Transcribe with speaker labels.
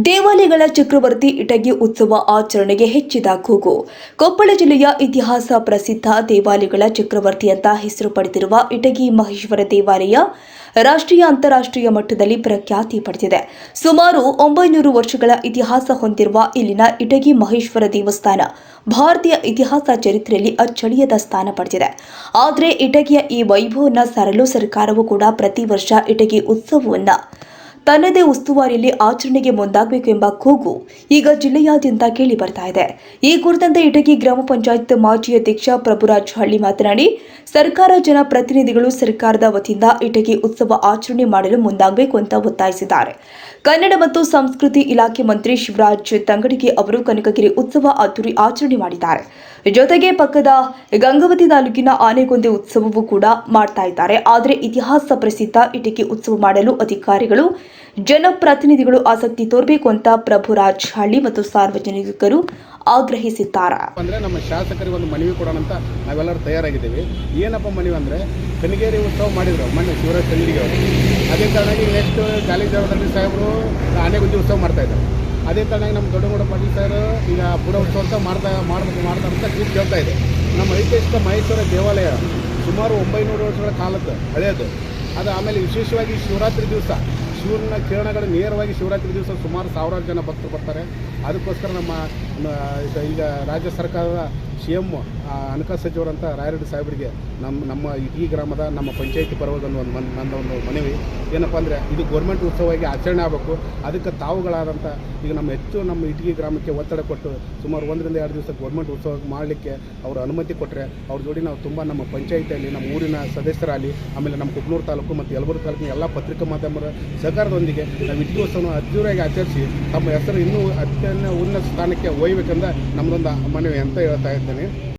Speaker 1: ದೇವಾಲಯಗಳ ಚಕ್ರವರ್ತಿ ಇಟಗಿ ಉತ್ಸವ ಆಚರಣೆಗೆ ಹೆಚ್ಚಿದ ಕೂಗು. ಕೊಪ್ಪಳ ಜಿಲ್ಲೆಯ ಇತಿಹಾಸ ಪ್ರಸಿದ್ಧ ದೇವಾಲಯಗಳ ಚಕ್ರವರ್ತಿ ಅಂತ ಹೆಸರು ಪಡೆದಿರುವ ಇಟಗಿ ಮಹೇಶ್ವರ ದೇವಾಲಯ ರಾಷ್ಟ್ರೀಯ ಅಂತಾರಾಷ್ಟ್ರೀಯ ಮಟ್ಟದಲ್ಲಿ ಪ್ರಖ್ಯಾತಿ ಪಡೆದಿದೆ. ಸುಮಾರು 900 ವರ್ಷಗಳ ಇತಿಹಾಸ ಹೊಂದಿರುವ ಇಲ್ಲಿನ ಇಟಗಿ ಮಹೇಶ್ವರ ದೇವಸ್ಥಾನ ಭಾರತೀಯ ಇತಿಹಾಸ ಚರಿತ್ರೆಯಲ್ಲಿ ಅಚ್ಚಳಿಯದ ಸ್ಥಾನ ಪಡೆದಿದೆ. ಆದರೆ ಇಟಗಿಯ ಈ ವೈಭವವನ್ನು ಸಾರಲು ಸರ್ಕಾರವು ಕೂಡ ಪ್ರತಿ ವರ್ಷ ಇಟಗಿ ಉತ್ಸವವನ್ನು ತನ್ನದೇ ಉಸ್ತುವಾರಿಯಲ್ಲಿ ಆಚರಣೆಗೆ ಮುಂದಾಗಬೇಕು ಎಂಬ ಕೂಗು ಈಗ ಜಿಲ್ಲೆಯಾದ್ಯಂತ ಕೇಳಿ ಬರ್ತಾ ಇದೆ. ಈ ಕುರಿತಂತೆ ಇಟಗಿ ಗ್ರಾಮ ಪಂಚಾಯತ್ ಮಾಜಿ ಅಧ್ಯಕ್ಷ ಪ್ರಭುರಾಜ್ ಹಳ್ಳಿ ಮಾತನಾಡಿ, ಸರ್ಕಾರ ಜನಪ್ರತಿನಿಧಿಗಳು ಸರ್ಕಾರದ ವತಿಯಿಂದ ಇಟಗಿ ಉತ್ಸವ ಆಚರಣೆ ಮಾಡಲು ಮುಂದಾಗಬೇಕು ಅಂತ ಒತ್ತಾಯಿಸಿದ್ದಾರೆ. ಕನ್ನಡ ಮತ್ತು ಸಂಸ್ಕೃತಿ ಇಲಾಖೆ ಮಂತ್ರಿ ಶಿವರಾಜ್ ತಂಗಡಗಿ ಅವರು ಕನಕಗಿರಿ ಉತ್ಸವ ಅದ್ದೂರಿ ಆಚರಣೆ ಮಾಡಿದ್ದಾರೆ. ಜೊತೆಗೆ ಪಕ್ಕದ ಗಂಗಾವತಿ ತಾಲೂಕಿನ ಆನೆಗೊಂದಿ ಉತ್ಸವವೂ ಕೂಡ ಮಾಡ್ತಾ ಇದ್ದಾರೆ. ಆದರೆ ಇತಿಹಾಸ ಪ್ರಸಿದ್ಧ ಇಟಗಿ ಉತ್ಸವ ಮಾಡಲು ಅಧಿಕಾರಿಗಳು ಜನಪ್ರತಿನಿಧಿಗಳು ಆಸಕ್ತಿ ತೋರಬೇಕು ಅಂತ ಪ್ರಭುರಾಜ್ ಹಳ್ಳಿ ಮತ್ತು ಸಾರ್ವಜನಿಕರು ಆಗ್ರಹಿಸಿದ್ದಾರೆ.
Speaker 2: ಅಂದ್ರೆ ನಮ್ಮ ಶಾಸಕರಿಗೆ ಒಂದು ಮನವಿ ಕೊಡೋಣ ಅಂತ ನಾವೆಲ್ಲರೂ ತಯಾರಾಗಿದ್ದೀವಿ. ಏನಪ್ಪ ಮನವಿ ಅಂದ್ರೆ, ಕನಕಗಿರಿ ಉತ್ಸವ ಮಾಡಿದ್ರು ಮೊನ್ನೆ ಶಿವರಾಜ್ ತಂಗಡಗಿ ಅವರು. ಅದೇ ಕಾರಣವಾಗಿ ನೆಕ್ಸ್ಟ್ ಜಾಲಿಜಾವದಲ್ಲಿ ಸಾಹೇಬರು ಆನೆಗುಂದಿ ಉತ್ಸವ ಮಾಡ್ತಾ ಇದ್ದಾರೆ. ಅದೇ ಕಾರಣವಾಗಿ ನಮ್ಮ ದೊಡ್ಡಗೌಡ ಪಾಟೀಲ್ ಸರ್ ಈಗ ಪುರ ಉತ್ಸವ ಅಂತ ಮಾಡ್ತಾರೆ ಅಂತ ತೀರ್ಪು ಕೇಳ್ತಾ ಇದೆ. ನಮ್ಮ ಐತಿಹಾಸಿಕ ಮಹೇಶ್ವರ ದೇವಾಲಯ ಸುಮಾರು 900 ವರ್ಷಗಳ ಕಾಲದ್ದು ಹಳೆಯದು. ಅದು ಆಮೇಲೆ ವಿಶೇಷವಾಗಿ ಶಿವರಾತ್ರಿ ದಿವಸ ಶಿವನ ಕಿರಣಗಳು ನೇರವಾಗಿ ಶಿವರಾತ್ರಿ ದಿವಸ ಸುಮಾರು 1000 ಜನ ಭಕ್ತರು ಬರ್ತಾರೆ. ಅದಕ್ಕೋಸ್ಕರ ನಮ್ಮ ಈಗ ರಾಜ್ಯ ಸರ್ಕಾರದ CM ಹಣಕಾಸು ಸಚಿವರಂತ ರಾಯರೆಡ್ಡಿ ಸಾಹೇಬರಿಗೆ ನಮ್ಮ ಈ ಗ್ರಾಮದ ನಮ್ಮ ಪಂಚಾಯಿತಿ ಪರವಾಗಿ ಒಂದು ಮನವಿ ಏನಪ್ಪ ಅಂದರೆ, ಇದು ಗೌರ್ಮೆಂಟ್ ಉತ್ಸವವಾಗಿ ಆಚರಣೆ ಆಗಬೇಕು. ಅದಕ್ಕೆ ತಾವುಗಳಾದಂಥ ಈಗ ನಮ್ಮ ಇಟಗಿ ಗ್ರಾಮಕ್ಕೆ ಒತ್ತಡ ಕೊಟ್ಟು ಸುಮಾರು 1 ರಿಂದ 2 ದಿವಸ ಗೌರ್ಮೆಂಟ್ ಉತ್ಸವ ಮಾಡಲಿಕ್ಕೆ ಅವರು ಅನುಮತಿ ಕೊಟ್ಟರೆ ಅವ್ರ ಜೋಡಿ ನಾವು ತುಂಬ ನಮ್ಮ ಪಂಚಾಯಿತಿಯಲ್ಲಿ ನಮ್ಮ ಊರಿನ ಸದಸ್ಯರಾಗಲಿ, ಆಮೇಲೆ ನಮ್ಮ ಕುಗ್ನೂರು ತಾಲೂಕು ಮತ್ತು ಯಲಬುರ್ಗಿ ತಾಲೂಕಿನ ಎಲ್ಲ ಪತ್ರಿಕಾ ಮಾಧ್ಯಮರ ಸಹಕಾರದೊಂದಿಗೆ ನಾವು ಇಟಗಿ ಉತ್ಸವವನ್ನು ಅದ್ದೂರಿಯಾಗಿ ಆಚರಿಸಿ ತಮ್ಮ ಹೆಸರು ಇನ್ನೂ ಅತ್ಯಂತ ಉನ್ನತ ಸ್ಥಾನಕ್ಕೆ ಒಯ್ಯಬೇಕೆಂದ ನಮ್ಮದೊಂದು ಮನವಿ ಅಂತ ಹೇಳ್ತಾ ಇದ್ದೇನೆ.